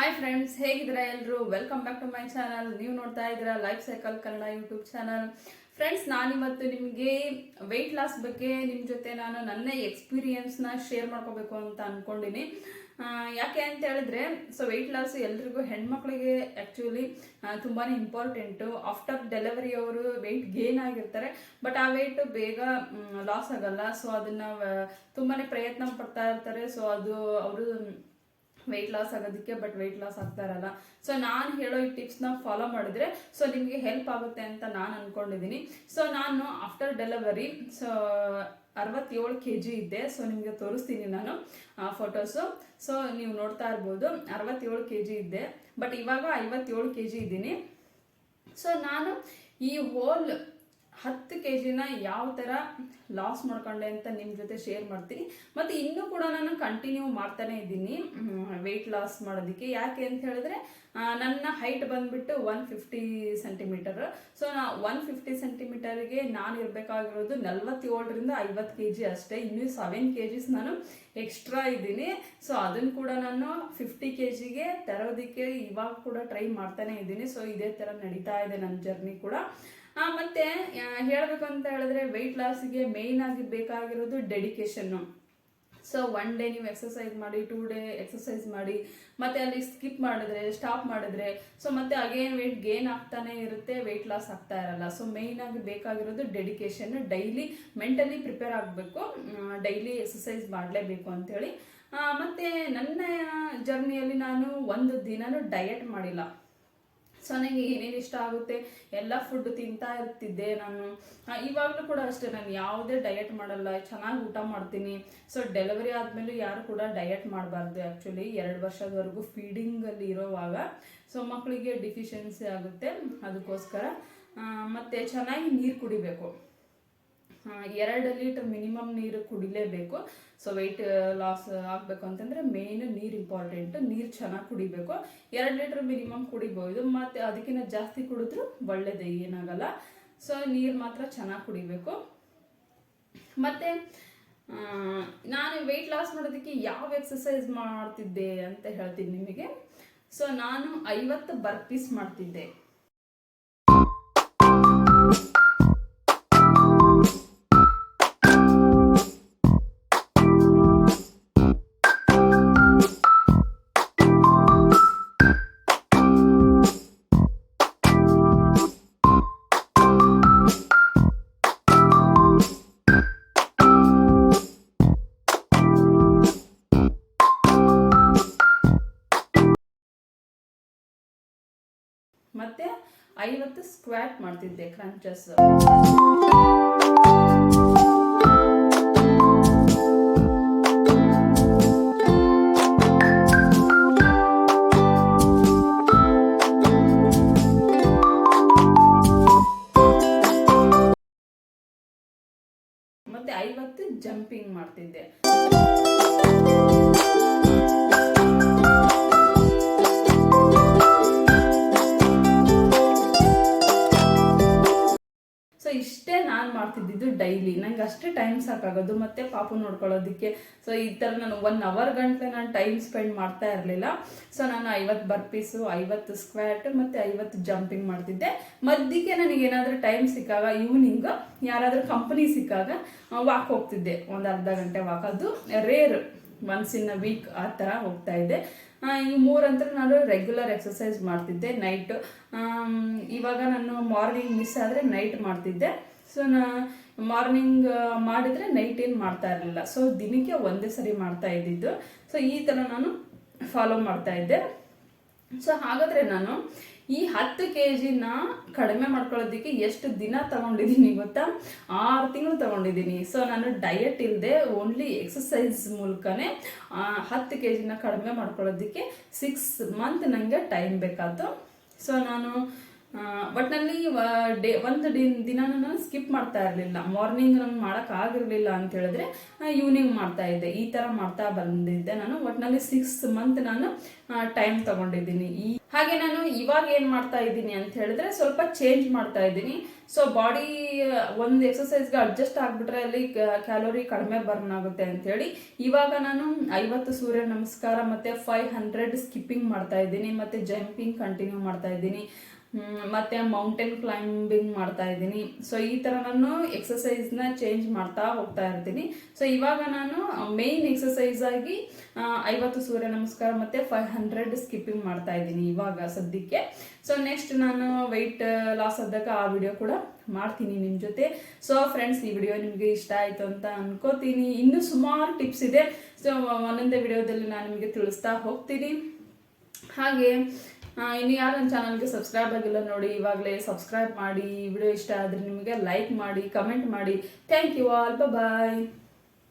Hi friends, ಹೇಗಿದ್ದೀರಾ ಎಲ್ಲರೂ? Welcome back to my channel. ನೀವು ನೋಡ್ತಾ ಇದ್ದೀರಾ life cycle Kannada YouTube channel. Friends, ನಾನಿವತ್ತು ನಿಮಗೆ ವೆಯ್ಟ್ ಲಾಸ್ ಬಗ್ಗೆ ನಿಮ್ಮ ಜೊತೆ ನಾನು ನನ್ನ ಎಕ್ಸ್ಪೀರಿಯನ್ಸ್ನ ಶೇರ್ ಮಾಡ್ಕೋಬೇಕು ಅಂತ ಅಂದ್ಕೊಂಡಿನಿ. ಯಾಕೆ ಅಂತ ಹೇಳಿದ್ರೆ, ಸೊ ವೆಯ್ಟ್ ಲಾಸ್ ಎಲ್ರಿಗೂ, ಹೆಣ್ಮಕ್ಳಿಗೆ ಆ್ಯಕ್ಚುಲಿ ತುಂಬಾ ಇಂಪಾರ್ಟೆಂಟು. ಆಫ್ಟರ್ ಡೆಲಿವರಿ ಅವರು ವೆಯ್ಟ್ ಗೇನ್ ಆಗಿರ್ತಾರೆ, ಬಟ್ ಆ ವೆಯ್ಟ್ ಬೇಗ ಲಾಸ್ ಆಗಲ್ಲ. ಸೊ ಅದನ್ನು ತುಂಬಾ ಪ್ರಯತ್ನ ಪಡ್ತಾ ಇರ್ತಾರೆ. ಸೊ ಅದು ಅವರು ವೆಯ್ಟ್ ಲಾಸ್ ಆಗೋದಕ್ಕೆ, ಬಟ್ ವೆಯ್ಟ್ ಲಾಸ್ ಆಗ್ತಾ ಇರಲ್ಲ. ಸೊ ನಾನು ಹೇಳೋ ಈ ಟಿಪ್ಸ್ನ ಫಾಲೋ ಮಾಡಿದ್ರೆ ಸೊ ನಿಮಗೆ ಹೆಲ್ಪ್ ಆಗುತ್ತೆ ಅಂತ ನಾನು ಅಂದ್ಕೊಂಡಿದ್ದೀನಿ. ಸೊ ನಾನು ಆಫ್ಟರ್ ಡೆಲಿವರಿ 67 kg ಇದ್ದೆ. ಸೊ ನಿಮಗೆ ತೋರಿಸ್ತೀನಿ ನಾನು ಫೋಟೋಸು. ಸೊ ನೀವು ನೋಡ್ತಾ ಇರ್ಬೋದು, 67 kg ಇದ್ದೆ, ಬಟ್ ಇವಾಗ 57 kg ಇದ್ದೀನಿ. ಸೊ ನಾನು ಈ ಹೋಲ್ 10 kgನ ಯಾವ ಥರ ಲಾಸ್ ಮಾಡ್ಕೊಂಡೆ ಅಂತ ನಿಮ್ಮ ಜೊತೆ ಶೇರ್ ಮಾಡ್ತೀನಿ. ಮತ್ತು ಇನ್ನೂ ಕೂಡ ನಾನು ಕಂಟಿನ್ಯೂ ಮಾಡ್ತಾನೆ ಇದ್ದೀನಿ ವೆಯ್ಟ್ ಲಾಸ್ ಮಾಡೋದಕ್ಕೆ. ಯಾಕೆ ಅಂತ ಹೇಳಿದ್ರೆ, ನನ್ನ ಹೈಟ್ ಬಂದುಬಿಟ್ಟು 150 ಸೆಂಟಿಮೀಟರ್. ಸೊ 150 ಸೆಂಟಿಮೀಟರ್ಗೆ ನಾನು ಇರಬೇಕಾಗಿರೋದು 47ರಿಂದ 50 kg ಅಷ್ಟೇ. ಇನ್ನೂ 7 kgs ನಾನು ಎಕ್ಸ್ಟ್ರಾ ಇದ್ದೀನಿ. ಸೊ ಅದನ್ನು ಕೂಡ ನಾನು 50 kgಗೆ ತರೋದಕ್ಕೆ ಇವಾಗ ಕೂಡ ಟ್ರೈ ಮಾಡ್ತಾನೆ ಇದ್ದೀನಿ. ಸೊ ಇದೇ ಥರ ನಡೀತಾ ಇದೆ ನನ್ನ ಜರ್ನಿ ಕೂಡ. ಮತ್ತೆ ಹೇಳಬೇಕು ಅಂತ ಹೇಳಿದ್ರೆ, ವೆಯ್ಟ್ ಲಾಸ್ಗೆ ಮೇಯ್ನ್ ಆಗಿ ಬೇಕಾಗಿರೋದು ಡೆಡಿಕೇಶನ್ನು. ಸೊ 1 ಡೇ ನೀವು ಎಕ್ಸಸೈಸ್ ಮಾಡಿ, 2 ಡೇ ಎಕ್ಸಸೈಸ್ ಮಾಡಿ, ಮತ್ತೆ ಅಲ್ಲಿ ಸ್ಕಿಪ್ ಮಾಡಿದ್ರೆ, ಸ್ಟಾಪ್ ಮಾಡಿದ್ರೆ, ಸೊ ಮತ್ತೆ ಅಗೇನ್ ವೆಯ್ಟ್ ಗೇನ್ ಆಗ್ತಾನೆ ಇರುತ್ತೆ, ವೆಯ್ಟ್ ಲಾಸ್ ಆಗ್ತಾ ಇರಲ್ಲ. ಸೊ ಮೇಯ್ನ್ ಆಗಿ ಬೇಕಾಗಿರೋದು ಡೆಡಿಕೇಶನ್. ಡೈಲಿ ಮೆಂಟಲಿ ಪ್ರಿಪೇರ್ ಆಗಬೇಕು, ಡೈಲಿ ಎಕ್ಸಸೈಸ್ ಮಾಡಲೇಬೇಕು ಅಂತೇಳಿ. ಮತ್ತೆ ನನ್ನ ಜರ್ನಿಯಲ್ಲಿ ನಾನು ಒಂದು ದಿನನೂ ಡಯಟ್ ಮಾಡಿಲ್ಲ. ಸೊ ನನಗೆ ಏನೇನು ಇಷ್ಟ ಆಗುತ್ತೆ ಎಲ್ಲ ಫುಡ್ ತಿಂತಾ ಇರ್ತಿದ್ದೆ ನಾನು. ಇವಾಗಲೂ ಕೂಡ ಅಷ್ಟೇ, ನಾನು ಯಾವುದೇ ಡಯಟ್ ಮಾಡಲ್ಲ, ಚೆನ್ನಾಗಿ ಊಟ ಮಾಡ್ತೀನಿ. ಸೊ ಡೆಲಿವರಿ ಆದಮೇಲೂ ಯಾರು ಕೂಡ ಡಯಟ್ ಮಾಡಬಾರ್ದು. ಆ್ಯಕ್ಚುಲಿ 2 ವರ್ಷದವರೆಗೂ ಫೀಡಿಂಗಲ್ಲಿ ಇರೋವಾಗ ಸೊ ಮಕ್ಕಳಿಗೆ ಡಿಫಿಷಿಯನ್ಸಿ ಆಗುತ್ತೆ. ಅದಕ್ಕೋಸ್ಕರ ಮತ್ತು ಚೆನ್ನಾಗಿ ನೀರು ಕುಡಿಬೇಕು. 2 ಲೀಟರ್ ಮಿನಿಮಮ್ ನೀರು ಕುಡಿಲೇಬೇಕು. ಸೊ ವೆಯ್ಟ್ ಲಾಸ್ ಆಗಬೇಕು ಅಂತಂದರೆ ಮೇಯ್ನು ನೀರು ಇಂಪಾರ್ಟೆಂಟು. ನೀರು ಚೆನ್ನಾಗಿ ಕುಡಿಬೇಕು. 2 ಲೀಟರ್ ಮಿನಿಮಮ್ ಕುಡಿಬೋದು, ಮತ್ತು ಅದಕ್ಕಿಂತ ಜಾಸ್ತಿ ಕುಡಿದ್ರೂ ಒಳ್ಳೆಯದೇ, ಏನಾಗಲ್ಲ. ಸೊ ನೀರು ಮಾತ್ರ ಚೆನ್ನಾಗಿ ಕುಡಿಬೇಕು. ಮತ್ತು ನಾನು ವೆಯ್ಟ್ ಲಾಸ್ ಮಾಡೋದಕ್ಕೆ ಯಾವ ಎಕ್ಸಸೈಸ್ ಮಾಡ್ತಿದ್ದೆ ಅಂತ ಹೇಳ್ತೀನಿ ನಿಮಗೆ. ಸೊ ನಾನು 50 ಬರ್ಪೀಸ್ ಮಾಡ್ತಿದ್ದೆ. ಮತ್ತೆ 50 ಸ್ಕ್ವಾಟ್ ಮಾಡ್ತಿದ್ದೆ, ಕ್ರಂಚಸ್. ಮತ್ತೆ 50 ಜಂಪಿಂಗ್ ಮಾಡ್ತಿದ್ದೆ. ಇಷ್ಟೇ ನಾನು ಮಾಡ್ತಿದ್ದಿದ್ದು ಡೈಲಿ. ನಂಗೆ ಅಷ್ಟೇ ಟೈಮ್ ಸಾಕಾಗೋದು, ಮತ್ತು ಪಾಪು ನೋಡ್ಕೊಳ್ಳೋದಕ್ಕೆ. ಸೊ ಈ ಥರ ನಾನು 1 ಅವರ್ ಗಂಟೆ ನಾನು ಟೈಮ್ ಸ್ಪೆಂಡ್ ಮಾಡ್ತಾ ಇರಲಿಲ್ಲ. ಸೊ ನಾನು 50 ಬರ್ಪೀಸು, 50 ಸ್ಕ್ವಾಟ್ ಮತ್ತು 50 ಜಂಪಿಂಗ್ ಮಾಡ್ತಿದ್ದೆ. ಮಧ್ಯಕ್ಕೆ ನನಗೇನಾದರೂ ಟೈಮ್ ಸಿಕ್ಕಾಗ, ಈವ್ನಿಂಗ್ ಯಾರಾದರೂ ಕಂಪನಿ ಸಿಕ್ಕಾಗ ವಾಕ್ ಹೋಗ್ತಿದ್ದೆ, ಒಂದು ಅರ್ಧ ಗಂಟೆ ವಾಕ್. ಅದು rare, once in a week ಆ ಥರ ಹೋಗ್ತಾ ಇದ್ದೆ. ಈ 3 ಅಂತೂ ನಾನು ರೆಗ್ಯುಲರ್ ಎಕ್ಸಸೈಸ್ ಮಾಡ್ತಿದ್ದೆ. ನೈಟು ಇವಾಗ ನಾನು ಮಾರ್ನಿಂಗ್ ಮಿಸ್ ಆದರೆ ನೈಟ್ ಮಾಡ್ತಿದ್ದೆ. ಸೊ ಮಾರ್ನಿಂಗ್ ಮಾಡಿದರೆ ನೈಟ್ ಏನು ಮಾಡ್ತಾ ಇರಲಿಲ್ಲ. ಸೊ ದಿನಕ್ಕೆ ಒಂದೇ ಸರಿ ಮಾಡ್ತಾ ಇದ್ದಿದ್ದು. ಸೊ ಈ ಥರ ನಾನು ಫಾಲೋ ಮಾಡ್ತಾ ಇದ್ದೆ. ಸೊ ಹಾಗಾದರೆ ನಾನು ಈ 10 kgನ ಕಡಿಮೆ ಮಾಡ್ಕೊಳ್ಳೋದಕ್ಕೆ ಎಷ್ಟು ದಿನ ತಗೊಂಡಿದ್ದೀನಿ ಗೊತ್ತಾ? 6 ತಿಂಗಳು ತಗೊಂಡಿದ್ದೀನಿ. ಸೊ ನಾನು ಡಯಟ್ ಇಲ್ಲದೆ ಓನ್ಲಿ ಎಕ್ಸಸೈಸ್ ಮೂಲಕನೇ 10 kgನ ಕಡಿಮೆ ಮಾಡ್ಕೊಳ್ಳೋದಕ್ಕೆ 6 ಮಂತ್ ನನಗೆ ಟೈಮ್ ಬೇಕಾಯ್ತು. ಸೊ ನಾನು ಒಟ್ಟಿನಲ್ಲಿ ಒಂದು ದಿನ ನಾನು ಸ್ಕಿಪ್ ಮಾಡ್ತಾ ಇರಲಿಲ್ಲ. ಮಾರ್ನಿಂಗ್ ನಾನು ಮಾಡೋಕ್ಕಾಗಿರಲಿಲ್ಲ ಅಂತ ಹೇಳಿದ್ರೆ ಈವ್ನಿಂಗ್ ಮಾಡ್ತಾ ಇದ್ದೆ. ಈ ಥರ ಮಾಡ್ತಾ ಬಂದಿದ್ದೆ ನಾನು. ಒಟ್ಟಿನಲ್ಲಿ 6 ಮಂತ್ ನಾನು ಟೈಮ್ ತಗೊಂಡಿದ್ದೀನಿ. ಹಾಗೆ ನಾನು ಇವಾಗ ಏನು ಮಾಡ್ತಾ ಇದ್ದೀನಿ ಅಂತ ಹೇಳಿದ್ರೆ ಸ್ವಲ್ಪ ಚೇಂಜ್ ಮಾಡ್ತಾ ಇದ್ದೀನಿ. ಸೊ ಬಾಡಿ ಒಂದು ಎಕ್ಸಸೈಸ್ಗೆ ಅಡ್ಜಸ್ಟ್ ಆಗಿಬಿಟ್ರೆ ಅಲ್ಲಿ ಕ್ಯಾಲೋರಿ ಕಡಿಮೆ ಬರ್ನ್ ಆಗುತ್ತೆ ಅಂತೇಳಿ ಇವಾಗ ನಾನು 50 ಸೂರ್ಯ ನಮಸ್ಕಾರ ಮತ್ತು 500 ಸ್ಕಿಪ್ಪಿಂಗ್ ಮಾಡ್ತಾ ಇದ್ದೀನಿ, ಮತ್ತು ಜಂಪಿಂಗ್ ಕಂಟಿನ್ಯೂ ಮಾಡ್ತಾ ಇದ್ದೀನಿ, ಮತ್ತು ಮೌಂಟೇನ್ ಕ್ಲೈಂಬಿಂಗ್ ಮಾಡ್ತಾ ಇದ್ದೀನಿ. ಸೊ ಈ ಥರ ನಾನು ಎಕ್ಸಸೈಸ್ನ ಚೇಂಜ್ ಮಾಡ್ತಾ ಹೋಗ್ತಾ ಇರ್ತೀನಿ. ಸೊ ಇವಾಗ ನಾನು ಮೇಯ್ನ್ ಎಕ್ಸಸೈಸ್ ಆಗಿ 50 ಸೂರ್ಯ ನಮಸ್ಕಾರ ಮತ್ತು 500 ಸ್ಕಿಪ್ಪಿಂಗ್ ಮಾಡ್ತಾ ಇದ್ದೀನಿ ಇವಾಗ ಸದ್ಯಕ್ಕೆ. ಸೊ ನೆಕ್ಸ್ಟ್ ನಾನು ವೆಯ್ಟ್ ಲಾಸ್ ಆದಾಗ ಆ ವಿಡಿಯೋ ಕೂಡ ಮಾಡ್ತೀನಿ ನಿಮ್ಮ ಜೊತೆ. ಸೊ ಫ್ರೆಂಡ್ಸ್, ಈ ವಿಡಿಯೋ ನಿಮಗೆ ಇಷ್ಟ ಆಯಿತು ಅಂತ ಅನ್ಕೋತೀನಿ. ಇನ್ನೂ ಸುಮಾರು ಟಿಪ್ಸ್ ಇದೆ. ಸೊ ಒಂದೊಂದೇ ವಿಡಿಯೋದಲ್ಲಿ ನಾನು ನಿಮಗೆ ತಿಳಿಸ್ತಾ ಹೋಗ್ತೀನಿ. ಹಾಗೆ ಇನ್ನು ಯಾರು ನನ್ನ ಚಾನಲ್ಗೆ ಸಬ್ಸ್ಕ್ರೈಬ್ ಆಗಿಲ್ಲ ನೋಡಿ, ಇವಾಗಲೇ ಸಬ್ಸ್ಕ್ರೈಬ್ ಮಾಡಿ. ಈ ವಿಡಿಯೋ ಇಷ್ಟ ಆದರೆ ನಿಮಗೆ ಲೈಕ್ ಮಾಡಿ, ಕಮೆಂಟ್ ಮಾಡಿ. Thank you all, bye.